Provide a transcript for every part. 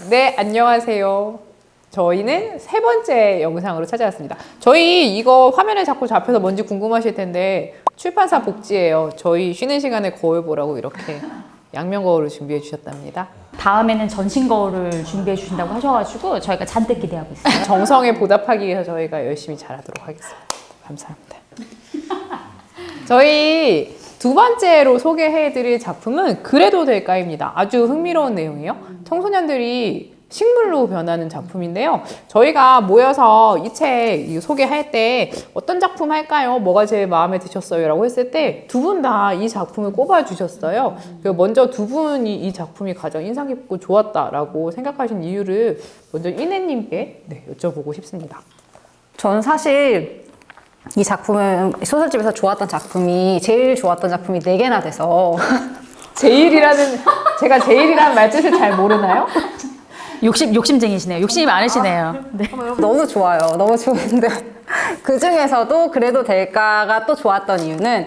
네, 안녕하세요. 저희는 세 번째 영상으로 찾아왔습니다. 저희 이거 화면에 자꾸 잡혀서 뭔지 궁금하실 텐데 출판사 복지예요. 저희 쉬는 시간에 거울 보라고 이렇게 양면 거울을 준비해 주셨답니다. 다음에는 전신 거울을 준비해 주신다고 하셔가지고 저희가 잔뜩 기대하고 있어요. 정성에 보답하기 위해서 저희가 열심히 잘하도록 하겠습니다. 감사합니다. 저희 두 번째로 소개해드릴 작품은 그래도 될까입니다. 아주 흥미로운 내용이에요. 청소년들이 식물로 변하는 작품인데요. 저희가 모여서 이 책 소개할 때 어떤 작품 할까요? 뭐가 제일 마음에 드셨어요? 라고 했을 때 두 분 다 이 작품을 꼽아주셨어요. 먼저 두 분이 이 작품이 가장 인상 깊고 좋았다라고 생각하신 이유를 먼저 이내님께 여쭤보고 싶습니다. 저는 사실 이 작품은 소설집에서 좋았던 작품이 제일 좋았던 작품이 4개나 돼서 제가 제일이라는 말뜻을 잘 모르나요? 욕심쟁이시네요. 욕심이 많으시네요. 네. 너무 좋아요. 너무 좋은데 그 중에서도 그래도 될까가 또 좋았던 이유는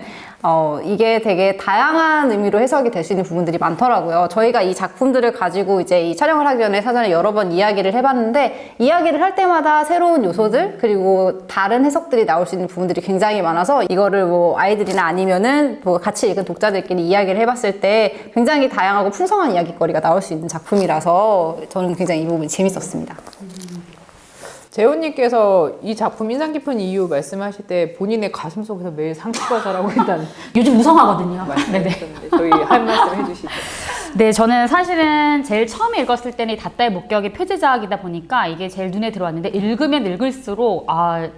이게 되게 다양한 의미로 해석이 될 수 있는 부분들이 많더라고요. 저희가 이 작품들을 가지고 이제 이 촬영을 하기 전에 사전에 여러 번 이야기를 해봤는데 이야기를 할 때마다 새로운 요소들 그리고 다른 해석들이 나올 수 있는 부분들이 굉장히 많아서 이거를 뭐 아이들이나 아니면은 뭐 같이 읽은 독자들끼리 이야기를 해봤을 때 굉장히 다양하고 풍성한 이야기거리가 나올 수 있는 작품이라서 저는 굉장히 이 부분이 재밌었습니다. 재훈님께서 이 작품 인상 깊은 이유 말씀하실 때 본인의 가슴 속에서 매일 상처가 자라고 있다는 요즘 무성하거든요. 네네. 말씀하셨는데 저희 한 말씀 해주시죠. 네, 저는 사실은 제일 처음에 읽었을 때는 닷달 목격의 표제작이다 보니까 이게 제일 눈에 들어왔는데 읽으면 읽을수록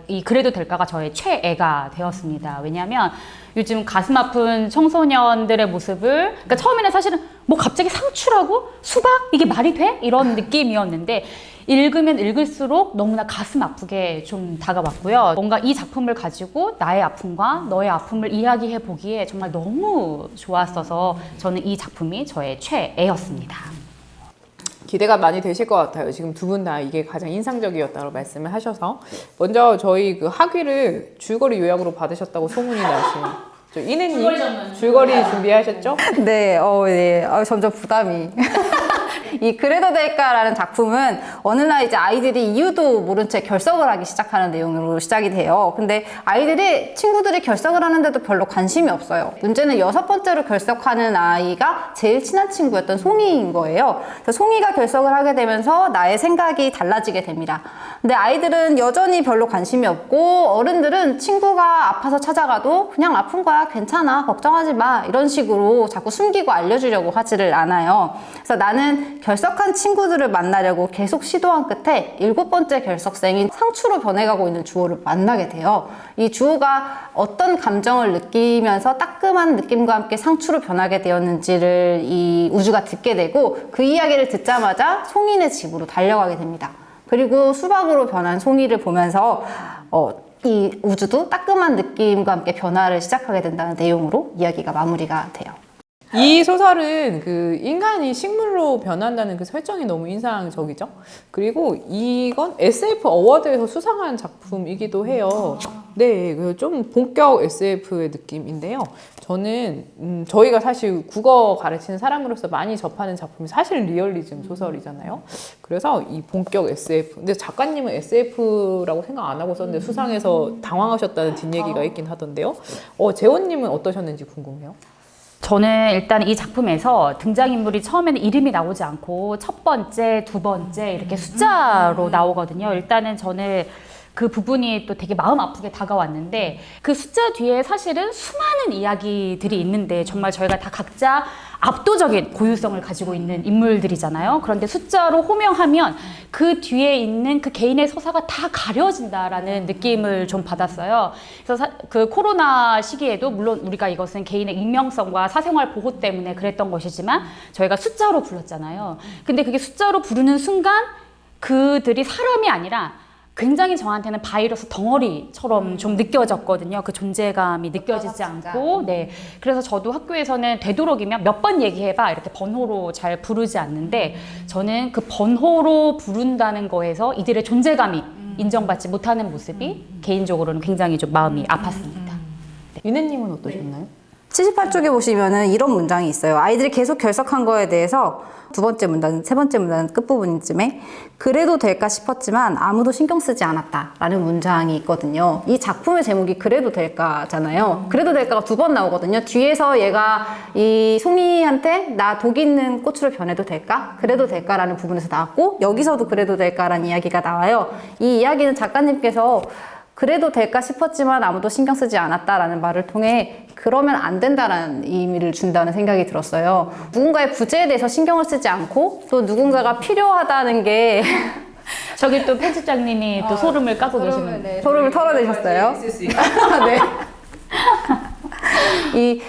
이 그래도 될까가 저의 최애가 되었습니다. 왜냐하면 요즘 가슴 아픈 청소년들의 모습을 그러니까 처음에는 사실은 뭐 갑자기 상추라고? 수박? 이게 말이 돼? 이런 느낌이었는데 읽으면 읽을수록 너무나 가슴 아프게 좀 다가왔고요. 뭔가 이 작품을 가지고 나의 아픔과 너의 아픔을 이야기해 보기에 정말 너무 좋았어서 저는 이 작품이 저의 최애였습니다. 기대가 많이 되실 것 같아요. 지금 두 분 다 이게 가장 인상적이었다고 말씀을 하셔서 먼저 저희 그 학위를 줄거리 요약으로 받으셨다고 소문이 나신 이내님 줄거리 준비하셨죠? 네, 네. 점점 부담이. 이 그래도 될까라는 작품은 어느 날 이제 아이들이 이유도 모른 채 결석을 하기 시작하는 내용으로 시작이 돼요. 근데 아이들이 친구들이 결석을 하는데도 별로 관심이 없어요. 문제는 6번째로 결석하는 아이가 제일 친한 친구였던 송이인 거예요. 그래서 송이가 결석을 하게 되면서 나의 생각이 달라지게 됩니다. 근데 아이들은 여전히 별로 관심이 없고 어른들은 친구가 아파서 찾아가도 그냥 아픈 거야 괜찮아 걱정하지 마 이런 식으로 자꾸 숨기고 알려주려고 하지를 않아요. 그래서 나는 결석한 친구들을 만나려고 계속 시도한 끝에 7번째 결석생인 상추로 변해가고 있는 주호를 만나게 돼요. 이 주호가 어떤 감정을 느끼면서 따끔한 느낌과 함께 상추로 변하게 되었는지를 이 우주가 듣게 되고 그 이야기를 듣자마자 송이네 집으로 달려가게 됩니다. 그리고 수박으로 변한 송이를 보면서 이 우주도 따끔한 느낌과 함께 변화를 시작하게 된다는 내용으로 이야기가 마무리가 돼요. 이 소설은 그 인간이 식물로 변한다는 그 설정이 너무 인상적이죠. 그리고 이건 SF 어워드에서 수상한 작품이기도 해요. 네, 좀 본격 SF의 느낌인데요. 저는 저희가 사실 국어 가르치는 사람으로서 많이 접하는 작품이 사실 리얼리즘 소설이잖아요. 그래서 이 본격 SF. 근데 작가님은 SF라고 생각 안 하고 썼는데 수상해서 당황하셨다는 뒷얘기가 있긴 하던데요. 재원님은 어떠셨는지 궁금해요. 저는 일단 이 작품에서 등장인물이 처음에는 이름이 나오지 않고 첫 번째, 두 번째 이렇게 숫자로 나오거든요. 일단은 저는 그 부분이 또 되게 마음 아프게 다가왔는데 그 숫자 뒤에 사실은 수많은 이야기들이 있는데 정말 저희가 다 각자 압도적인 고유성을 가지고 있는 인물들이잖아요. 그런데 숫자로 호명하면 그 뒤에 있는 그 개인의 서사가 다 가려진다라는 느낌을 좀 받았어요. 그래서 그 코로나 시기에도 물론 우리가 이것은 개인의 익명성과 사생활 보호 때문에 그랬던 것이지만 저희가 숫자로 불렀잖아요. 근데 그게 숫자로 부르는 순간 그들이 사람이 아니라 굉장히 저한테는 바이러스 덩어리처럼 좀 느껴졌거든요. 그 존재감이 느껴지지 않고. 네. 그래서 저도 학교에서는 되도록이면 몇 번 얘기해봐 이렇게 번호로 잘 부르지 않는데 저는 그 번호로 부른다는 거에서 이들의 존재감이 인정받지 못하는 모습이 개인적으로는 굉장히 좀 마음이 아팠습니다. 이내님은 어떠셨나요? 78쪽에 보시면은 이런 문장이 있어요. 아이들이 계속 결석한 거에 대해서 두 번째 문단, 세 번째 문단 끝부분쯤에 그래도 될까 싶었지만 아무도 신경 쓰지 않았다 라는 문장이 있거든요. 이 작품의 제목이 그래도 될까잖아요. 그래도 될까가 두 번 나오거든요. 뒤에서 얘가 이 송이한테 나 독 있는 꽃으로 변해도 될까? 그래도 될까라는 부분에서 나왔고 여기서도 그래도 될까라는 이야기가 나와요. 이 이야기는 작가님께서 그래도 될까 싶었지만 아무도 신경 쓰지 않았다라는 말을 통해 그러면 안 된다라는 의미를 준다는 생각이 들었어요. 누군가의 부재에 대해서 신경을 쓰지 않고 또 누군가가 필요하다는 게 저기 또 편집장님이 또 소름을 까고 계시는. 소름을 털어내셨어요. 네. 이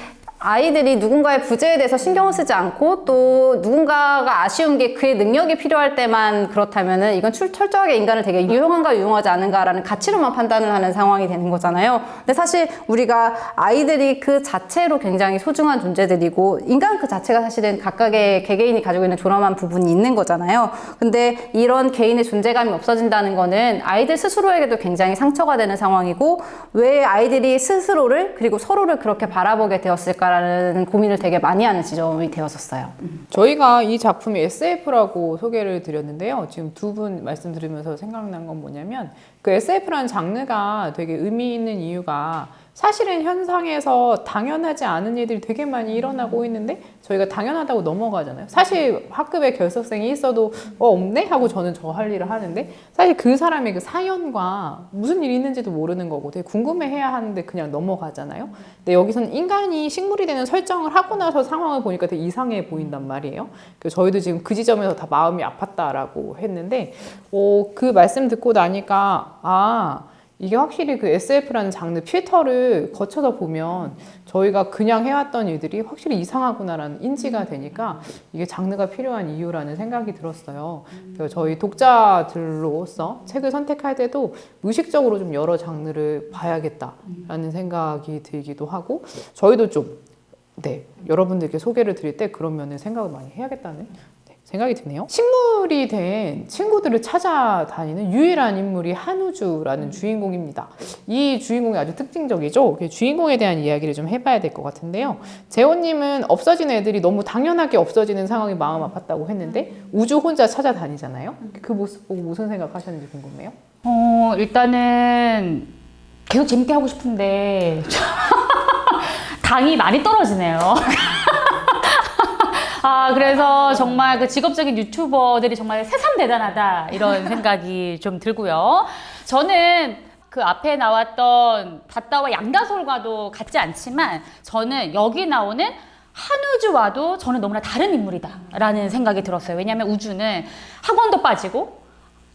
아이들이 누군가의 부재에 대해서 신경을 쓰지 않고 또 누군가가 아쉬운 게 그의 능력이 필요할 때만 그렇다면은 이건 철저하게 인간을 되게 유용한가 유용하지 않은가라는 가치로만 판단을 하는 상황이 되는 거잖아요. 근데 사실 우리가 아이들이 그 자체로 굉장히 소중한 존재들이고 인간 그 자체가 사실은 각각의 개개인이 가지고 있는 존엄한 부분이 있는 거잖아요. 근데 이런 개인의 존재감이 없어진다는 거는 아이들 스스로에게도 굉장히 상처가 되는 상황이고 왜 아이들이 스스로를 그리고 서로를 그렇게 바라보게 되었을까 라는 고민을 되게 많이 하는 지점이 되었었어요. 저희가 이 작품이 SF라고 소개를 드렸는데요. 지금 두 분 말씀 들으면서 생각난 건 뭐냐면 그 SF라는 장르가 되게 의미 있는 이유가 사실은 현상에서 당연하지 않은 일들이 되게 많이 일어나고 있는데 저희가 당연하다고 넘어가잖아요. 사실 학급에 결석생이 있어도 없네? 하고 저는 저 할 일을 하는데 사실 그 사람의 그 사연과 무슨 일이 있는지도 모르는 거고 되게 궁금해해야 하는데 그냥 넘어가잖아요. 근데 여기서는 인간이 식물이 되는 설정을 하고 나서 상황을 보니까 되게 이상해 보인단 말이에요. 그래서 저희도 지금 그 지점에서 다 마음이 아팠다라고 했는데 그 말씀 듣고 나니까 이게 확실히 그 SF라는 장르 필터를 거쳐서 보면 저희가 그냥 해왔던 일들이 확실히 이상하구나라는 인지가 되니까 이게 장르가 필요한 이유라는 생각이 들었어요. 그래서 저희 독자들로서 책을 선택할 때도 의식적으로 좀 여러 장르를 봐야겠다라는 생각이 들기도 하고 저희도 좀 여러분들께 소개를 드릴 때 그런 면을 생각을 많이 해야겠다는 생각이 드네요. 식물이 된 친구들을 찾아다니는 유일한 인물이 한우주라는 주인공입니다. 이 주인공이 아주 특징적이죠. 주인공에 대한 이야기를 좀 해봐야 될 것 같은데요. 재호님은 없어진 애들이 너무 당연하게 없어지는 상황이 마음 아팠다고 했는데 우주 혼자 찾아다니잖아요. 그 모습 보고 무슨 생각하셨는지 궁금해요. 일단은 계속 재밌게 하고 싶은데 당이 많이 떨어지네요. 그래서 정말 그 직업적인 유튜버들이 정말 새삼 대단하다 이런 생각이 좀 들고요. 저는 그 앞에 나왔던 다따와 양다솔과도 같지 않지만 저는 여기 나오는 한우주와도 저는 너무나 다른 인물이다라는 생각이 들었어요. 왜냐하면 우주는 학원도 빠지고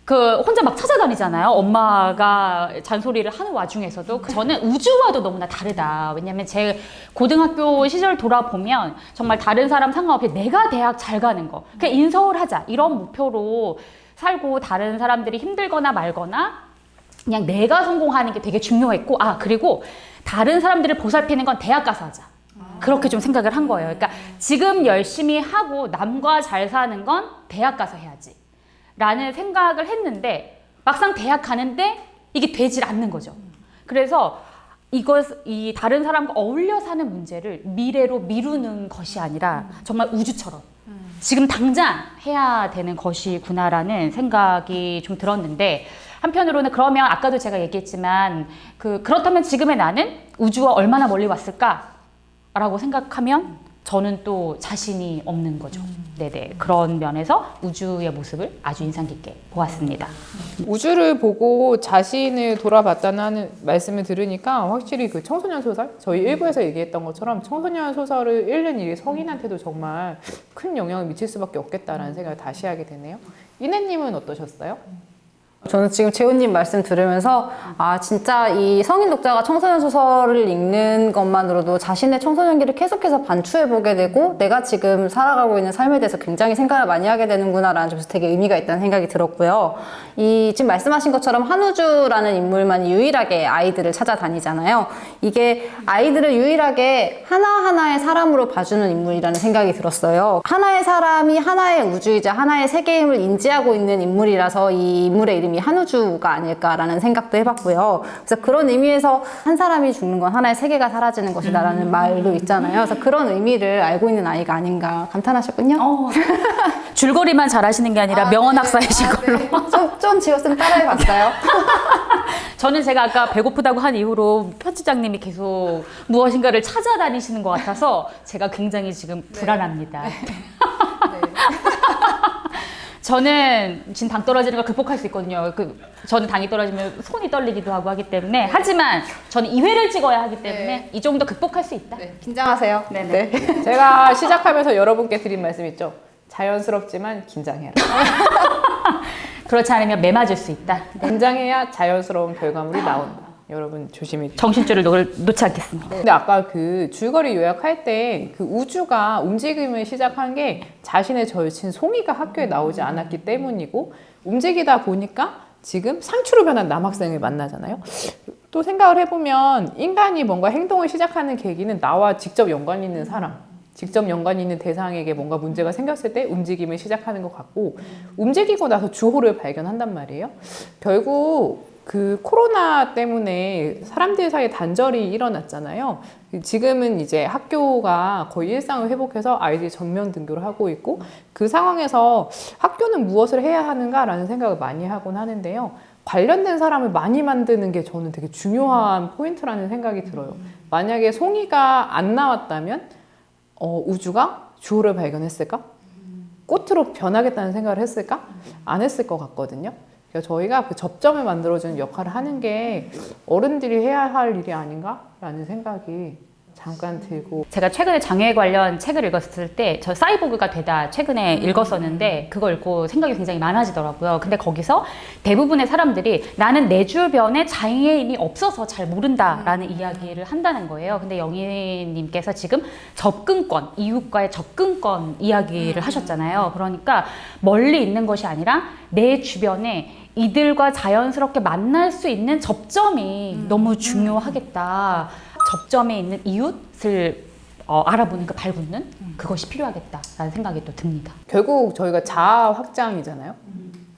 그 혼자 막 찾아다니잖아요. 엄마가 잔소리를 하는 와중에서도 저는 우주와도 너무나 다르다. 왜냐면 제 고등학교 시절 돌아보면 정말 다른 사람 상관없이 내가 대학 잘 가는 거, 그냥 인서울 하자 이런 목표로 살고 다른 사람들이 힘들거나 말거나 그냥 내가 성공하는 게 되게 중요했고 그리고 다른 사람들을 보살피는 건 대학 가서 하자. 그렇게 좀 생각을 한 거예요. 그러니까 지금 열심히 하고 남과 잘 사는 건 대학 가서 해야지. 라는 생각을 했는데 막상 대학 가는데 이게 되질 않는 거죠. 그래서 이 다른 사람과 어울려 사는 문제를 미래로 미루는 것이 아니라 정말 우주처럼 지금 당장 해야 되는 것이구나라는 생각이 좀 들었는데 한편으로는 그러면 아까도 제가 얘기했지만 그렇다면 지금의 나는 우주와 얼마나 멀리 왔을까라고 생각하면 저는 또 자신이 없는 거죠. 네네. 그런 면에서 우주의 모습을 아주 인상 깊게 보았습니다. 우주를 보고 자신을 돌아봤다는 말씀을 들으니까 확실히 그 청소년 소설, 저희 일부에서 얘기했던 것처럼 청소년 소설을 읽는 일이 성인한테도 정말 큰 영향을 미칠 수밖에 없겠다라는 생각을 다시 하게 되네요. 이내님은 어떠셨어요? 저는 지금 재호님 말씀 들으면서 진짜 이 성인 독자가 청소년 소설을 읽는 것만으로도 자신의 청소년기를 계속해서 반추해보게 되고 내가 지금 살아가고 있는 삶에 대해서 굉장히 생각을 많이 하게 되는구나 라는 점에서 되게 의미가 있다는 생각이 들었고요. 지금 말씀하신 것처럼 한우주라는 인물만 유일하게 아이들을 찾아다니잖아요. 이게 아이들을 유일하게 하나하나의 사람으로 봐주는 인물이라는 생각이 들었어요. 하나의 사람이 하나의 우주이자 하나의 세계임을 인지하고 있는 인물이라서 이 인물의 이름이 이름이 한우주가 아닐까라는 생각도 해봤고요. 그래서 그런 의미에서 한 사람이 죽는 건 하나의 세계가 사라지는 것이다라는 말도 있잖아요. 그래서 그런 의미를 알고 있는 아이가 아닌가 감탄하셨군요. 줄거리만 잘하시는 게 아니라 명언학사이신 걸로. 네. 좀 지었으면 따라해봤어요. 저는 제가 아까 배고프다고 한 이후로 편집장님이 계속 무엇인가를 찾아다니시는 것 같아서 제가 굉장히 지금 불안합니다. 저는 지금 당 떨어지는 걸 극복할 수 있거든요. 저는 당이 떨어지면 손이 떨리기도 하고 하기 때문에 하지만 저는 2회를 찍어야 하기 때문에 이 정도 극복할 수 있다. 긴장하세요. 네네. 제가 시작하면서 여러분께 드린 말씀 있죠. 자연스럽지만 긴장해라. 그렇지 않으면 매 맞을 수 있다. 긴장해야 자연스러운 결과물이 나온다. 여러분 조심히. 정신줄을 놓지 않겠습니다. 근데 아까 그 줄거리 요약할 때 그 우주가 움직임을 시작한 게 자신의 절친 송이가 학교에 나오지 않았기 때문이고 움직이다 보니까 지금 상추로 변한 남학생을 만나잖아요. 또 생각을 해보면 인간이 뭔가 행동을 시작하는 계기는 나와 직접 연관 있는 사람, 직접 연관 있는 대상에게 뭔가 문제가 생겼을 때 움직임을 시작하는 것 같고 움직이고 나서 주호를 발견한단 말이에요. 결국 그 코로나 때문에 사람들 사이에 단절이 일어났잖아요. 지금은 이제 학교가 거의 일상을 회복해서 아이들이 전면 등교를 하고 있고 그 상황에서 학교는 무엇을 해야 하는가라는 생각을 많이 하곤 하는데요. 관련된 사람을 많이 만드는 게 저는 되게 중요한 포인트라는 생각이 들어요. 만약에 송이가 안 나왔다면 우주가 주호를 발견했을까? 꽃으로 변하겠다는 생각을 했을까? 안 했을 것 같거든요. 그러니까 저희가 그 접점을 만들어주는 역할을 하는 게 어른들이 해야 할 일이 아닌가라는 생각이 잠깐 들고. 제가 최근에 장애 관련 책을 읽었을 때 저 사이보그가 되다 최근에 읽었었는데 그거 읽고 생각이 굉장히 많아지더라고요. 근데 거기서 대부분의 사람들이 나는 내 주변에 장애인이 없어서 잘 모른다라는 이야기를 한다는 거예요. 근데 영희님께서 지금 접근권, 이웃과의 접근권 이야기를 하셨잖아요. 그러니까 멀리 있는 것이 아니라 내 주변에 이들과 자연스럽게 만날 수 있는 접점이 너무 중요하겠다. 접점에 있는 이웃을 알아보는 그 발붙는 그것이 필요하겠다라는 생각이 또 듭니다. 결국 저희가 자아 확장이잖아요.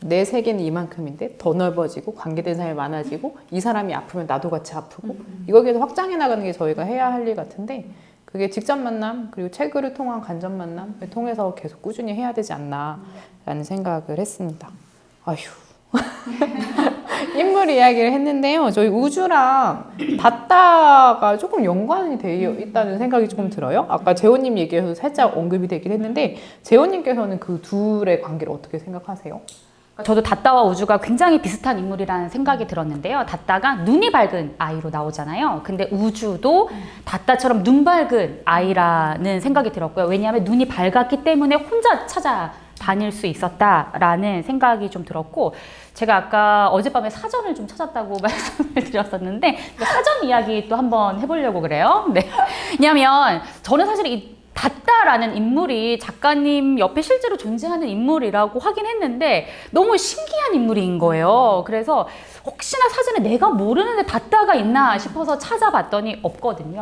내 세계는 이만큼인데 더 넓어지고 관계된 사람이 많아지고 이 사람이 아프면 나도 같이 아프고 이걸 계속 확장해 나가는 게 저희가 해야 할 일 같은데 그게 직접 만남 그리고 책을 통한 간접 만남을 통해서 계속 꾸준히 해야 되지 않나라는 생각을 했습니다. 아휴. 인물 이야기를 했는데요. 저희 우주랑 닷다가 조금 연관이 되어 있다는 생각이 조금 들어요. 아까 재호님 얘기에서 살짝 언급이 되긴 했는데 재호님께서는 그 둘의 관계를 어떻게 생각하세요? 저도 닷다와 우주가 굉장히 비슷한 인물이라는 생각이 들었는데요. 닷다가 눈이 밝은 아이로 나오잖아요. 근데 우주도 닷다처럼 눈 밝은 아이라는 생각이 들었고요. 왜냐하면 눈이 밝았기 때문에 혼자 찾아다닐 수 있었다라는 생각이 좀 들었고 제가 아까 어젯밤에 사전을 좀 찾았다고 말씀을 드렸었는데 사전 이야기 또 한번 해보려고 그래요. 네. 왜냐하면 저는 사실 이 닷다라는 인물이 작가님 옆에 실제로 존재하는 인물이라고 하긴 했는데 너무 신기한 인물인 거예요. 그래서 혹시나 사전에 내가 모르는데 닷다가 있나 싶어서 찾아봤더니 없거든요.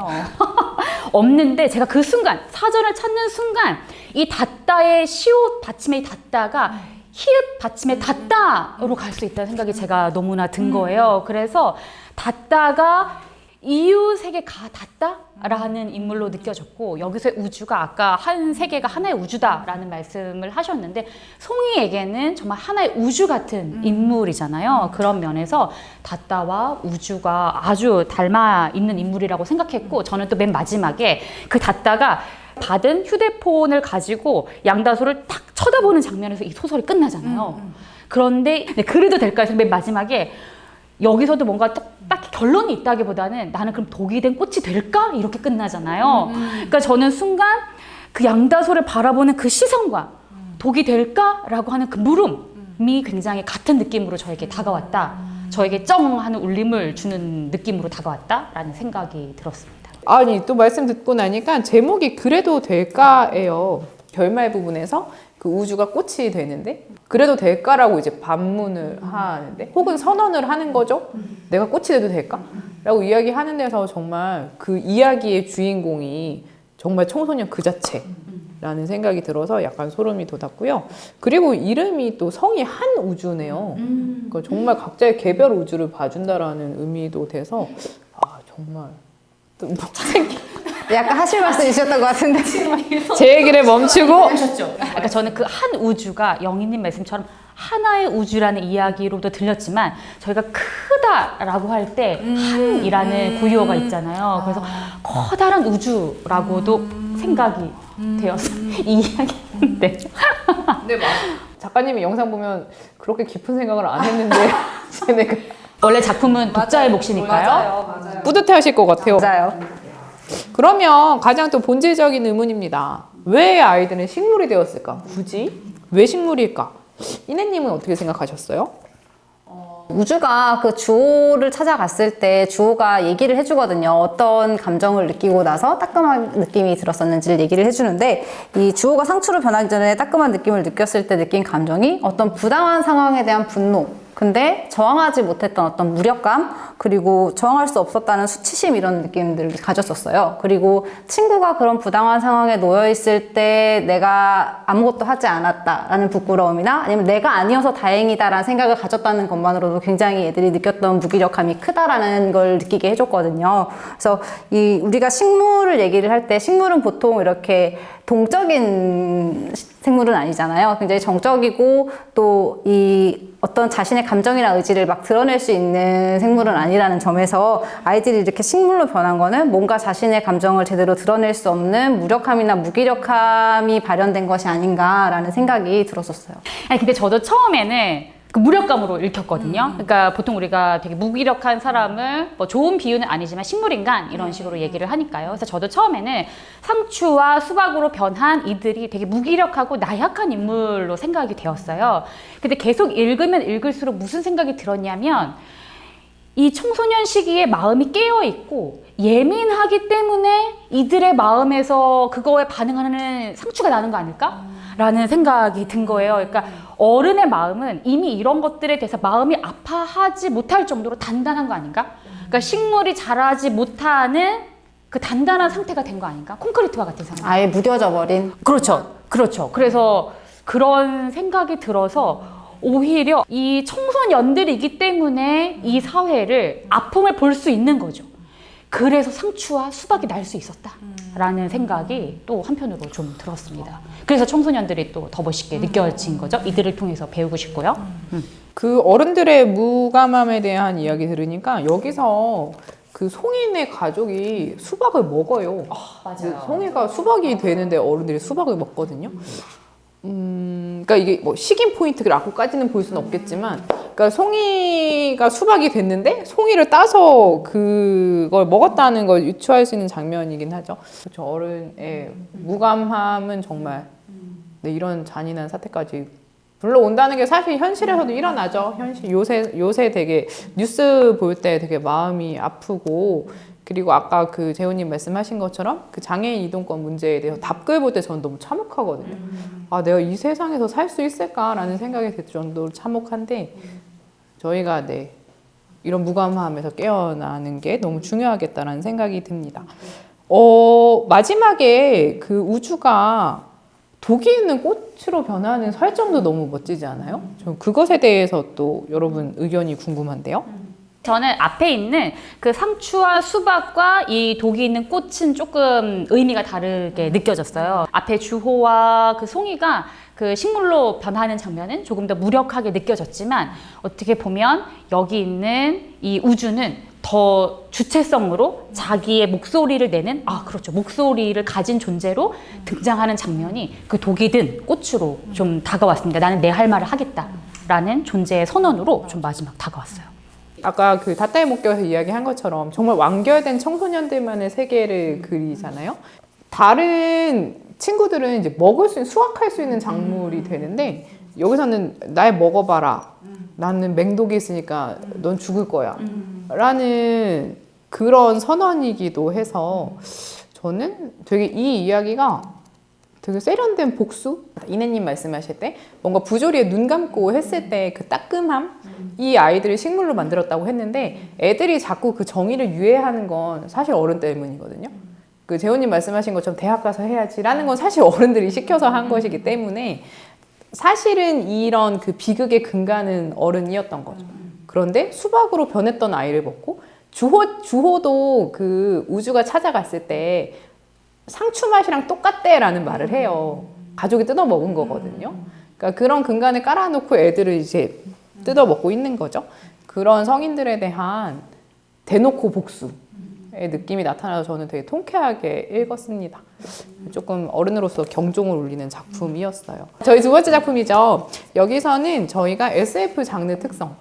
없는데 제가 그 순간 사전을 찾는 순간 이 닷다의 시옷 받침의 닷다가 히읗 받침의 닷다로 갈 수 있다는 생각이 제가 너무나 든 거예요. 그래서 닷다가 이웃에게 닿다라는 인물로 느껴졌고 여기서의 우주가 아까 한 세계가 하나의 우주다라는 말씀을 하셨는데 송이에게는 정말 하나의 우주 같은 인물이잖아요. 그런 면에서 닷다와 우주가 아주 닮아 있는 인물이라고 생각했고 저는 또 맨 마지막에 그 닷다가 받은 휴대폰을 가지고 양다소를 딱 쳐다보는 장면에서 이 소설이 끝나잖아요. 그런데 그래도 될까 해서 맨 마지막에 여기서도 뭔가 딱히 결론이 있다기보다는 나는 그럼 독이 된 꽃이 될까? 이렇게 끝나잖아요. 그러니까 저는 순간 그 양다소를 바라보는 그 시선과 독이 될까? 라고 하는 그 물음이 굉장히 같은 느낌으로 저에게 다가왔다. 저에게 쩡 하는 울림을 주는 느낌으로 다가왔다라는 생각이 들었습니다. 아니 또 말씀 듣고 나니까 제목이 그래도 될까예요. 결말 부분에서 그 우주가 꽃이 되는데 그래도 될까라고 이제 반문을 하는데 혹은 선언을 하는 거죠. 내가 꽃이 돼도 될까? 라고 이야기하는 데서 정말 그 이야기의 주인공이 정말 청소년 그 자체 라는 생각이 들어서 약간 소름이 돋았고요. 그리고 이름이 또 성이 한우주네요. 그러니까 정말 각자의 개별 우주를 봐준다라는 의미도 돼서 정말 또 약간 하실 말씀 있으셨던 것 같은데. 제 얘기를 멈추고 하셨죠. 그러니까 저는 그 한 우주가 영희님 말씀처럼 하나의 우주라는 이야기로도 들렸지만 저희가 크다라고 할 때 한이라는 고유어가 있잖아요. 그래서 커다란 우주라고도 생각이 되어서 이 이야기인데. 네, 작가님이 영상 보면 그렇게 깊은 생각을 안 했는데 쟤네가 원래 작품은 독자의 몫이니까요. 맞아요. 뿌듯해하실 것 같아요. 맞아요. 그러면 가장 또 본질적인 의문입니다. 왜 아이들은 식물이 되었을까? 굳이? 왜 식물일까? 이내님은 어떻게 생각하셨어요? 우주가 그 주호를 찾아갔을 때 주호가 얘기를 해주거든요. 어떤 감정을 느끼고 나서 따끔한 느낌이 들었었는지를 얘기를 해주는데 이 주호가 상추로 변하기 전에 따끔한 느낌을 느꼈을 때 느낀 감정이 어떤 부당한 상황에 대한 분노, 근데 저항하지 못했던 어떤 무력감, 그리고 저항할 수 없었다는 수치심 이런 느낌들을 가졌었어요. 그리고 친구가 그런 부당한 상황에 놓여 있을 때 내가 아무것도 하지 않았다라는 부끄러움이나 아니면 내가 아니어서 다행이다라는 생각을 가졌다는 것만으로도 굉장히 애들이 느꼈던 무기력함이 크다라는 걸 느끼게 해줬거든요. 그래서 우리가 식물을 얘기를 할 때 식물은 보통 이렇게 동적인 생물은 아니잖아요. 굉장히 정적이고 또 어떤 자신의 감정이나 의지를 막 드러낼 수 있는 생물은 아니라는 점에서 아이들이 이렇게 식물로 변한 거는 뭔가 자신의 감정을 제대로 드러낼 수 없는 무력함이나 무기력함이 발현된 것이 아닌가라는 생각이 들었었어요. 아니 근데 저도 처음에는 그 무력감으로 읽혔거든요. 그러니까 보통 우리가 되게 무기력한 사람을 뭐 좋은 비유는 아니지만 식물인간 이런 식으로 얘기를 하니까요. 그래서 저도 처음에는 상추와 수박으로 변한 이들이 되게 무기력하고 나약한 인물로 생각이 되었어요. 근데 계속 읽으면 읽을수록 무슨 생각이 들었냐면 이 청소년 시기에 마음이 깨어있고 예민하기 때문에 이들의 마음에서 그거에 반응하는 상추가 나는 거 아닐까? 라는 생각이 든 거예요. 그러니까 어른의 마음은 이미 이런 것들에 대해서 마음이 아파하지 못할 정도로 단단한 거 아닌가? 그러니까 식물이 자라지 못하는 그 단단한 상태가 된 거 아닌가? 콘크리트와 같은 상태. 아예 무뎌져 버린. 그렇죠. 그렇죠. 그래서 그런 생각이 들어서 오히려 이 청소년들이기 때문에 이 사회를 아픔을 볼 수 있는 거죠. 그래서 상추와 수박이 날 수 있었다라는 생각이 또 한편으로 좀 들었습니다. 그래서 청소년들이 또 더 멋있게 느껴진 거죠. 이들을 통해서 배우고 싶고요. 그 어른들의 무감함에 대한 이야기 들으니까 여기서 그 송이네 가족이 수박을 먹어요. 맞아요. 송이가 수박이 되는데 어른들이 수박을 먹거든요. 그러니까 이게 뭐 식인 포인트라고까지는 볼 수는 없겠지만, 그러니까 송이가 수박이 됐는데 송이를 따서 그걸 먹었다는 걸 유추할 수 있는 장면이긴 하죠. 그렇죠. 어른의 무감함은 정말 네, 이런 잔인한 사태까지 불러온다는 게 사실 현실에서도 일어나죠. 요새 되게 뉴스 볼 때 되게 마음이 아프고, 그리고 아까 그 재훈님 말씀하신 것처럼 그 장애인 이동권 문제에 대해서 답글 볼 때 저는 너무 참혹하거든요. 아, 내가 이 세상에서 살 수 있을까라는 생각이 들 정도로 참혹한데, 저희가 네, 이런 무감함에서 깨어나는 게 너무 중요하겠다라는 생각이 듭니다. 마지막에 그 우주가 독이 있는 꽃으로 변하는 설정도 너무 멋지지 않아요? 전 그것에 대해서 또 여러분 의견이 궁금한데요. 저는 앞에 있는 그 상추와 수박과 이 독이 있는 꽃은 조금 의미가 다르게 느껴졌어요. 앞에 주호와 그 송이가 그 식물로 변하는 장면은 조금 더 무력하게 느껴졌지만, 어떻게 보면 여기 있는 이 우주는 더 주체성으로 자기의 목소리를 내는, 그렇죠, 목소리를 가진 존재로 등장하는 장면이 그 독이 든 꽃으로 좀 다가왔습니다. 나는 내 할 말을 하겠다라는 존재의 선언으로 좀 마지막 다가왔어요. 아까 그 다타의 목격에서 이야기한 것처럼 정말 완결된 청소년들만의 세계를 그리잖아요. 다른 친구들은 이제 먹을 수 있는, 수확할 수 있는 작물이 되는데, 여기서는 날 먹어봐라. 나는 맹독이 있으니까 넌 죽을 거야. 라는 그런 선언이기도 해서 저는 되게 이 이야기가 되게 세련된 복수? 이내님 말씀하실 때 뭔가 부조리에 눈 감고 했을 때 그 따끔함? 이 아이들을 식물로 만들었다고 했는데, 애들이 자꾸 그 정의를 유예하는 건 사실 어른 때문이거든요. 그 재호님 말씀하신 것처럼 대학 가서 해야지라는 건 사실 어른들이 시켜서 한 것이기 때문에 사실은 이런 그 비극의 근간은 어른이었던 거죠. 그런데 수박으로 변했던 아이를 먹고 주호도 그 우주가 찾아갔을 때 상추 맛이랑 똑같대라는 말을 해요. 가족이 뜯어 먹은 거거든요. 그러니까 그런 근간을 깔아놓고 애들을 이제 뜯어 먹고 있는 거죠. 그런 성인들에 대한 대놓고 복수의 느낌이 나타나서 저는 되게 통쾌하게 읽었습니다. 조금 어른으로서 경종을 울리는 작품이었어요. 저희 두 번째 작품이죠. 여기서는 저희가 SF 장르 특성,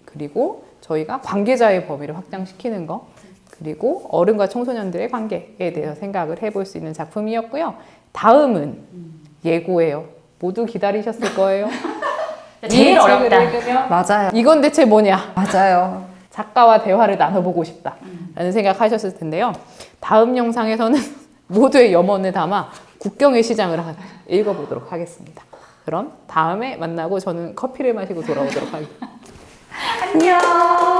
그리고 저희가 관계자의 범위를 확장시키는 거, 그리고 어른과 청소년들의 관계에 대해서 생각을 해볼 수 있는 작품이었고요. 다음은 예고예요. 모두 기다리셨을 거예요. 제일 이 책을 어렵다. 읽으면 맞아요. 이건 대체 뭐냐? 맞아요. 작가와 대화를 나눠보고 싶다라는 생각하셨을 텐데요. 다음 영상에서는 모두의 염원을 담아 국경의 시장을 읽어보도록 하겠습니다. 그럼 다음에 만나고 저는 커피를 마시고 돌아오도록 하겠습니다. 안녕.